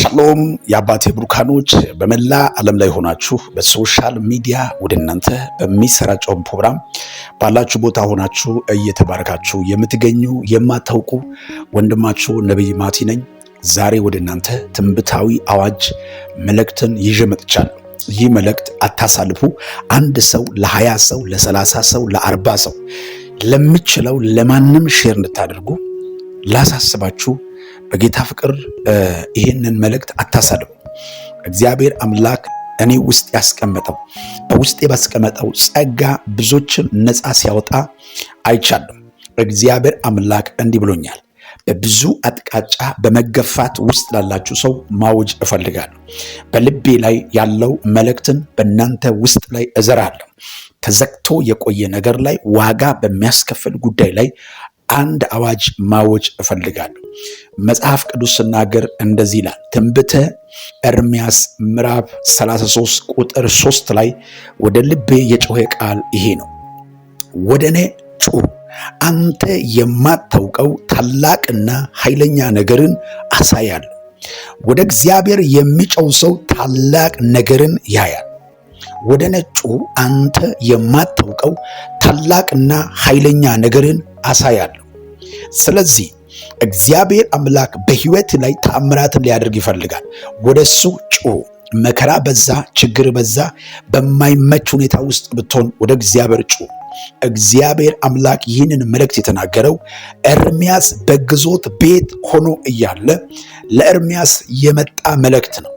ሻሎም የአባቴ ብሩካኖች በመላ ዓለም ላይ ሆናችሁ በሶሻል ሚዲያ ወደ እናንተ በሚሰራጨው ፕሮግራም ባላችሁ ቦታ ሆናችሁ እየተባረካችሁ የምትገኙ የማታውቁ ወንድማችሁ ነብይ ማቲ ነኝ። ዛሬ ወደ እናንተ ትንቢታዊ አዋጅ መልእክትን ይዤ መጥቻለሁ። ይህ መልእክት አታሳልፉ። አንድ ሰው ለ20 ሰው ለ30 ሰው ለ40 ሰው ለምችለው ለማንም ሼር እንድታደርጉ ላሳስባችሁ በጌታ ፍቅር ይሄንን መልእክት አታሳልፉ። እግዚአብሔር አምላክ እኔ ውስጥ ያስቀመጠው በውስጤ ባስቀመጠው ጸጋ ብዙዎችን ነፃ ሲያወጣ አይቻለሁ። እግዚአብሔር አምላክ እንዲህ ብሎኛል። በብዙ አጥቃጫ በመገፋት ውስጥ ላላችሁ ሰው ማወጅ እፈልጋለሁ። በልቤ ላይ ያለው መልእክትን በእናንተ ውስጥ ላይ እዘራለሁ። ተዘግቶ የቆየ ነገር ላይ ዋጋ በሚያስከፍል ጉዳይ ላይ አንድ አዋጅ ማወጅ እፈልጋለሁ። መጽሐፍ ቅዱስ ሲናገር እንደዚህ ይላል። ትንቢተ ኤርምያስ ምዕራፍ 33 ቁጥር 3 ላይ ወደ ልቤ የጮኸ ቃል ይሄ ነው። ወደ እኔ ጩኽ፣ አንተ የማታውቀው ታላቅና ኃይለኛ ነገርን አሳያለሁ። ወደ እግዚአብሔር የሚጮህ ሰው ታላቅ ነገርን ያያል። ወደ እኔ ጩኽ፣ አንተ የማታውቀው ታላቅና ኃይለኛ ነገርን አሳያለሁ። ስለዚህ እግዚአብሔር አምላክ በሕይወት ላይ ተአምራትን ሊያደርግ ይፈልጋል። ወደሱ ጩኽ። መከራ በዛ፣ ችግር በዛ፣ በማይመች ሁኔታ ውስጥ ብትሆን ወደ እግዚአብሔር ጩኽ። እግዚአብሔር አምላክ ይህንን መልእክት የተናገረው ኤርምያስ በግዞት ቤት ሆኖ እያለ ለኤርምያስ የመጣ መልእክት ነው።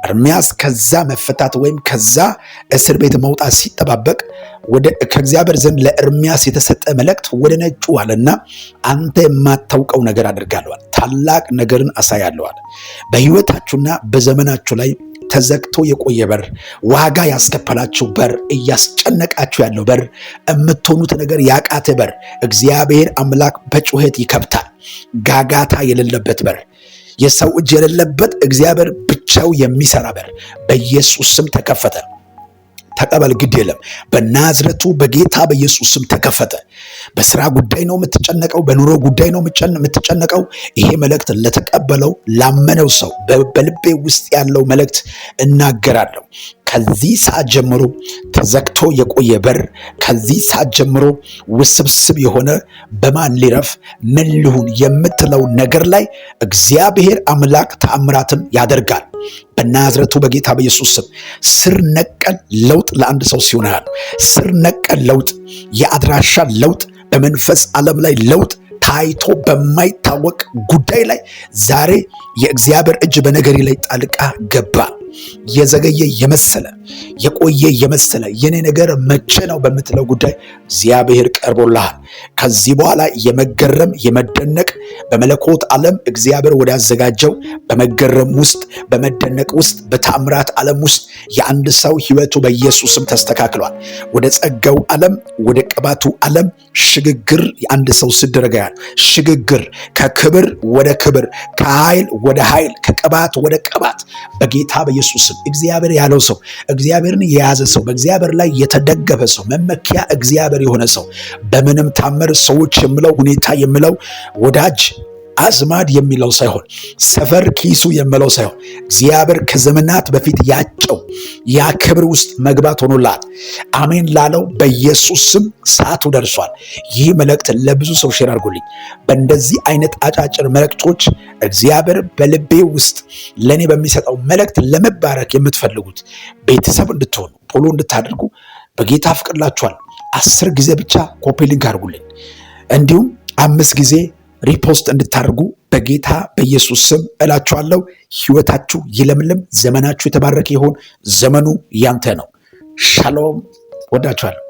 ኤርምያስ ከዛ መፈታት ወይም ከዛ እስር ቤት መውጣት ሲጠባበቅ ከእግዚአብሔር ዘንድ ለኤርምያስ የተሰጠ መልእክት ወደ እኔ ጩኽ አለና አንተ የማታውቀው ነገር አድርጋለሁ፣ ታላቅ ነገርን አሳያለሁ አለ። በሕይወታችሁና በዘመናችሁ ላይ ተዘግቶ የቆየ በር፣ ዋጋ ያስከፈላችሁ በር፣ እያስጨነቃችሁ ያለው በር፣ የምትሆኑት ነገር ያቃተ በር እግዚአብሔር አምላክ በጩኸት ይከብታል። ጋጋታ የሌለበት በር፣ የሰው እጅ የሌለበት እግዚአብሔር ብቻው የሚሰራ በር በኢየሱስ ስም ተከፈተ። ተቀበል፣ ግድ የለም። በናዝረቱ በጌታ በኢየሱስ ስም ተከፈተ። በስራ ጉዳይ ነው የምትጨነቀው፣ በኑሮ ጉዳይ ነው የምትጨነቀው። ይሄ መልእክት ለተቀበለው ላመነው ሰው በልቤ ውስጥ ያለው መልእክት እናገራለሁ። ከዚህ ሰዓት ጀምሮ ተዘግቶ የቆየ በር፣ ከዚህ ሰዓት ጀምሮ ውስብስብ የሆነ በማን ሊረፍ ምን ልሁን የምትለው ነገር ላይ እግዚአብሔር አምላክ ተአምራትን ያደርጋል። በናዝረቱ በጌታ በኢየሱስ ስም ስር ነቀል ለውጥ ለአንድ ሰው ሲሆን ያለው ስር ነቀል ለውጥ፣ የአድራሻ ለውጥ፣ በመንፈስ ዓለም ላይ ለውጥ ታይቶ በማይታወቅ ጉዳይ ላይ ዛሬ የእግዚአብሔር እጅ በነገሬ ላይ ጣልቃ ገባ። የዘገየ የመሰለ የቆየ የመሰለ የኔ ነገር መቼ ነው በምትለው ጉዳይ እግዚአብሔር ቀርቦልሃል። ከዚህ በኋላ የመገረም የመደነቅ በመለኮት ዓለም እግዚአብሔር ወደ ያዘጋጀው በመገረም ውስጥ በመደነቅ ውስጥ በታምራት ዓለም ውስጥ የአንድ ሰው ሕይወቱ በኢየሱስም ተስተካክሏል። ወደ ጸጋው ዓለም ወደ ቅባቱ ዓለም ሽግግር የአንድ ሰው ሲደረጋል። ሽግግር ከክብር ወደ ክብር፣ ከኃይል ወደ ኃይል፣ ከቅባት ወደ ቅባት በጌታ በኢየሱስ እግዚአብሔር ያለው ሰው፣ እግዚአብሔርን የያዘ ሰው፣ በእግዚአብሔር ላይ የተደገፈ ሰው፣ መመኪያ እግዚአብሔር የሆነ ሰው በምንም ታምር ሰዎች የሚለው ሁኔታ የሚለው ወዳጅ አዝማድ የሚለው ሳይሆን ሰፈር ኪሱ የሚለው ሳይሆን እግዚአብሔር ከዘመናት በፊት ያጨው ያ ክብር ውስጥ መግባት ሆኖላት አሜን ላለው በኢየሱስ ስም ሰዓቱ ደርሷል። ይህ መልእክት ለብዙ ሰው ሼር አድርጉልኝ። በእንደዚህ አይነት አጫጭር መልእክቶች እግዚአብሔር በልቤ ውስጥ ለእኔ በሚሰጠው መልእክት ለመባረክ የምትፈልጉት ቤተሰብ እንድትሆኑ ፎሎ እንድታደርጉ በጌታ ፍቅርላችኋል። 10 ጊዜ ብቻ ኮፒ ሊንክ አድርጉልኝ። እንዲሁም 5 ጊዜ ሪፖስት እንድታደርጉ በጌታ በኢየሱስ ስም እላችኋለሁ። ሕይወታችሁ ይለምልም፣ ዘመናችሁ የተባረከ ይሁን። ዘመኑ ያንተ ነው። ሻሎም፣ ወዳችኋለሁ።